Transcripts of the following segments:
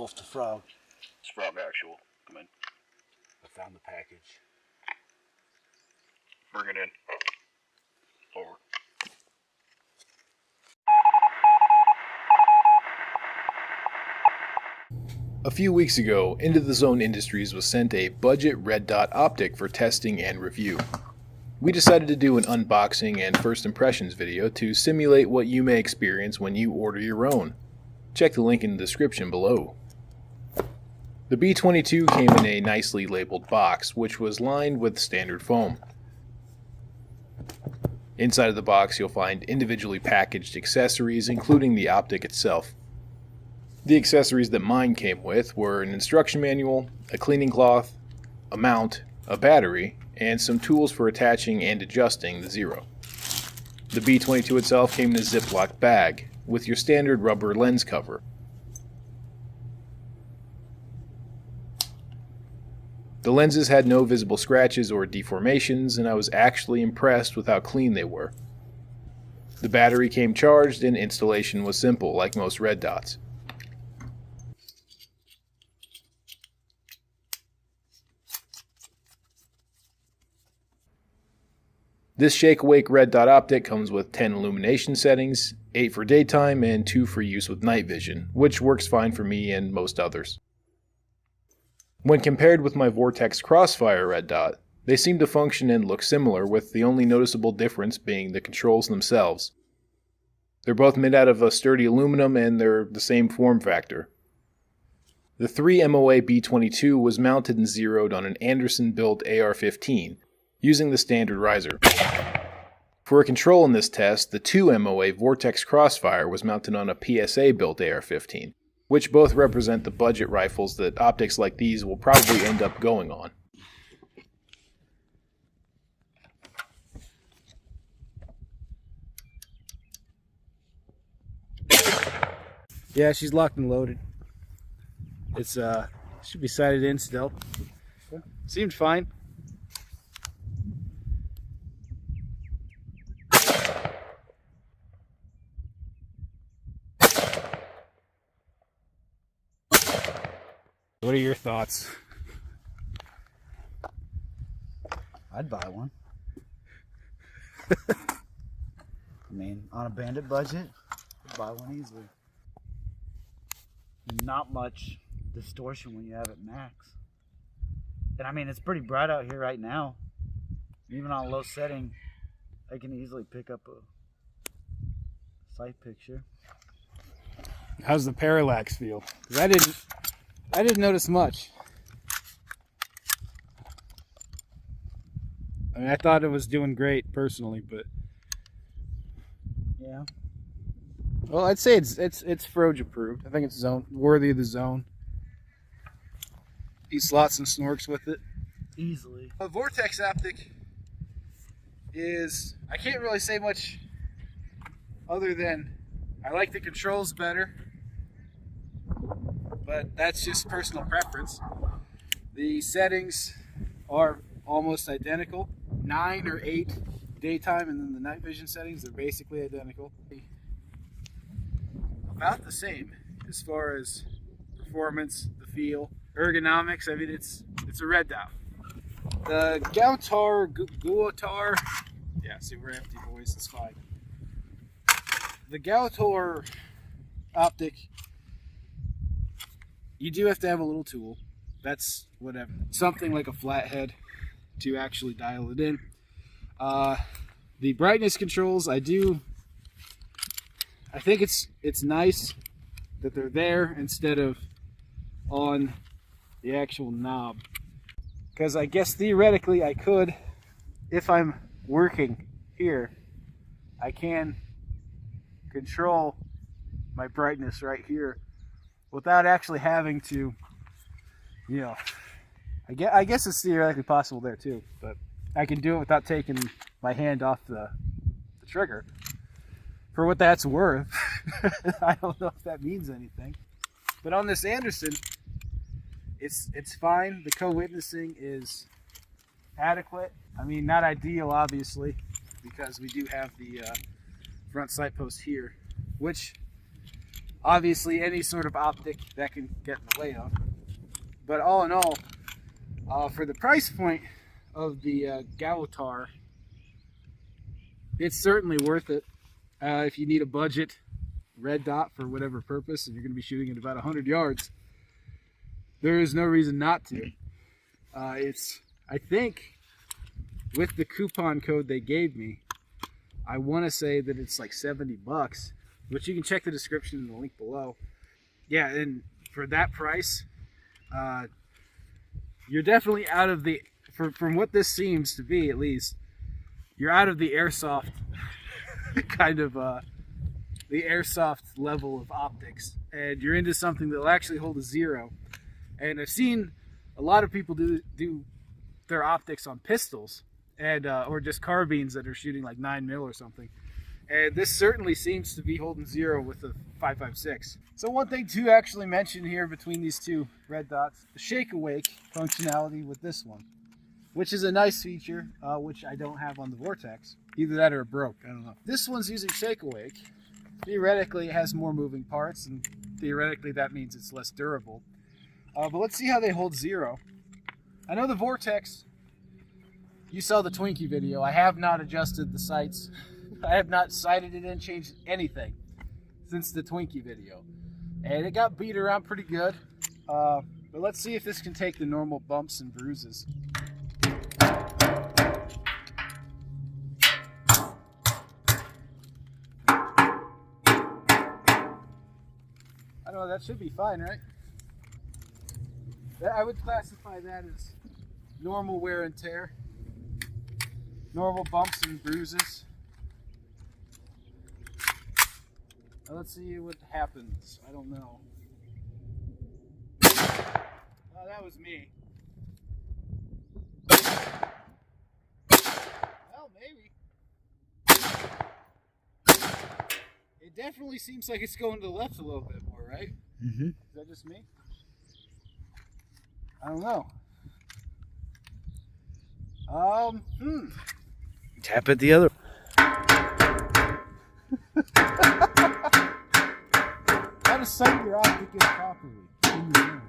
off the frog. It's frog actual. Come in. I found the package. Bring it in. Over. A few weeks ago, Intothezone Industries was sent a budget red dot optic for testing and review. We decided to do an unboxing and first impressions video to simulate what you may experience when you order your own. Check the link in the description below. The B22 came in a nicely labeled box, which was lined with standard foam. Inside of the box you'll find individually packaged accessories, including the optic itself. The accessories that mine came with were an instruction manual, a cleaning cloth, a mount, a battery, and some tools for attaching and adjusting the Zero. The B22 itself came in a Ziploc bag, with your standard rubber lens cover. The lenses had no visible scratches or deformations, and I was actually impressed with how clean they were. The battery came charged and installation was simple, like most red dots. This shake-awake red dot optic comes with 10 illumination settings, 8 for daytime and 2 for use with night vision, which works fine for me and most others. When compared with my Vortex Crossfire red dot, they seem to function and look similar, with the only noticeable difference being the controls themselves. They're both made out of a sturdy aluminum and they're the same form factor. The 3 MOA B22 was mounted and zeroed on an Anderson-built AR-15, using the standard riser. For a control in this test, the 2 MOA Vortex Crossfire was mounted on a PSA-built AR-15, which both represent the budget rifles that optics like these will probably end up going on. Yeah, she's locked and loaded. It's should be sighted in still. Seemed fine. What are your thoughts? I'd buy one. I mean, on a bandit budget, I'd buy one easily. Not much distortion when you have it max. And I mean, it's pretty bright out here right now. Even on a low setting, I can easily pick up a sight picture. How's the parallax feel? 'Cause I didn't notice much. I mean, I thought it was doing great personally, but Yeah. well, I'd say it's Froge approved. I think it's worthy of the zone. Eat slots and snorks with it. Easily. The Vortex optic is, I can't really say much other than I like the controls better, but that's just personal preference. The settings are almost identical. 9 or 8 daytime, and then the night vision settings are basically identical. About the same as far as performance, the feel, ergonomics. I mean, it's a red dot. The Gowutar, yeah, see, we're empty, boys, it's fine. The Gowutar optic, you do have to have a little tool. That's whatever. Something like a flathead to actually dial it in. The brightness controls, I think it's nice that they're there instead of on the actual knob. Because I guess theoretically I could, if I'm working here, I can control my brightness right here without actually having to, you know, I guess it's theoretically possible there too, but I can do it without taking my hand off the trigger. For what that's worth, I don't know if that means anything. But on this Anderson, it's fine. The co-witnessing is adequate. I mean, not ideal, obviously, because we do have the front sight post here, which obviously any sort of optic that can get in the way of. But all in all, for the price point of the Gowutar, it's certainly worth it. If you need a budget red dot for whatever purpose and you're going to be shooting at about 100 yards, there is no reason not to. I think with the coupon code they gave me, I want to say that it's like $70, which you can check the description in the link below. Yeah, and for that price, you're definitely out of the, from what this seems to be at least, you're out of the airsoft kind of, the airsoft level of optics, and you're into something that'll actually hold a zero. And I've seen a lot of people do their optics on pistols, and or just carbines that are shooting like 9mm or something. And this certainly seems to be holding zero with the 5.56. So one thing to actually mention here between these two red dots, the shake awake functionality with this one, which is a nice feature, which I don't have on the Vortex. Either that or it broke, I don't know. This one's using shake awake. Theoretically, it has more moving parts, and theoretically that means it's less durable. But let's see how they hold zero. I know the Vortex, you saw the Twinkie video. I have not adjusted the sights. I have not sighted it and changed anything since the Twinkie video. And it got beat around pretty good. But let's see if this can take the normal bumps and bruises. I don't know, that should be fine, right? I would classify that as normal wear and tear. Normal bumps and bruises. Now let's see what happens. I don't know. Oh, that was me. Well, maybe. It definitely seems like it's going to the left a little bit more, right? Mm-hmm. Is that just me? I don't know. Tap it the other. How to sight your optic in properly in the room.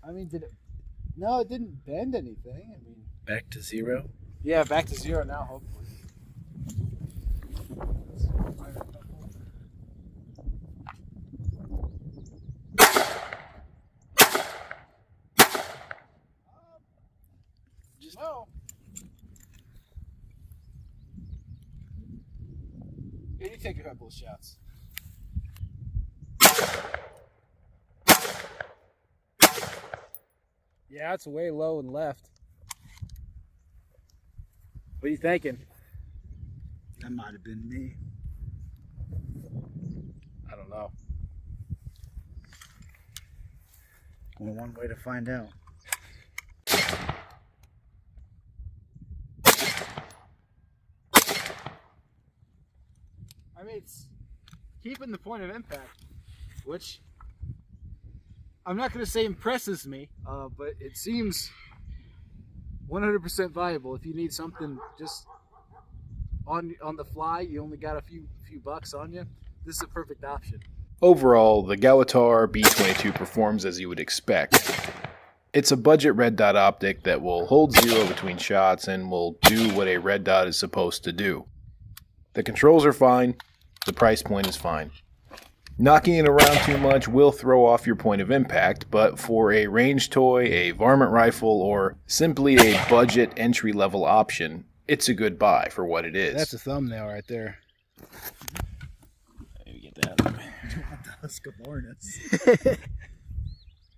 I mean, did it? No, it didn't bend anything. I mean, Back to zero. yeah, back to zero now, hopefully. No. Yeah, you take a couple of shots. Yeah, it's way low and left. What are you thinking? That might have been me. I don't know. Only one way to find out. I mean, it's keeping the point of impact, which I'm not going to say impresses me, but it seems 100% viable. If you need something just on the fly, you only got a few bucks on you, this is a perfect option. Overall, the Gowutar B22 performs as you would expect. It's a budget red dot optic that will hold zero between shots and will do what a red dot is supposed to do. The controls are fine, the price point is fine. Knocking it around too much will throw off your point of impact, but for a range toy, a varmint rifle, or simply a budget entry-level option, it's a good buy for what it is. That's a thumbnail right there. Maybe get that. You want the Husqvarnas.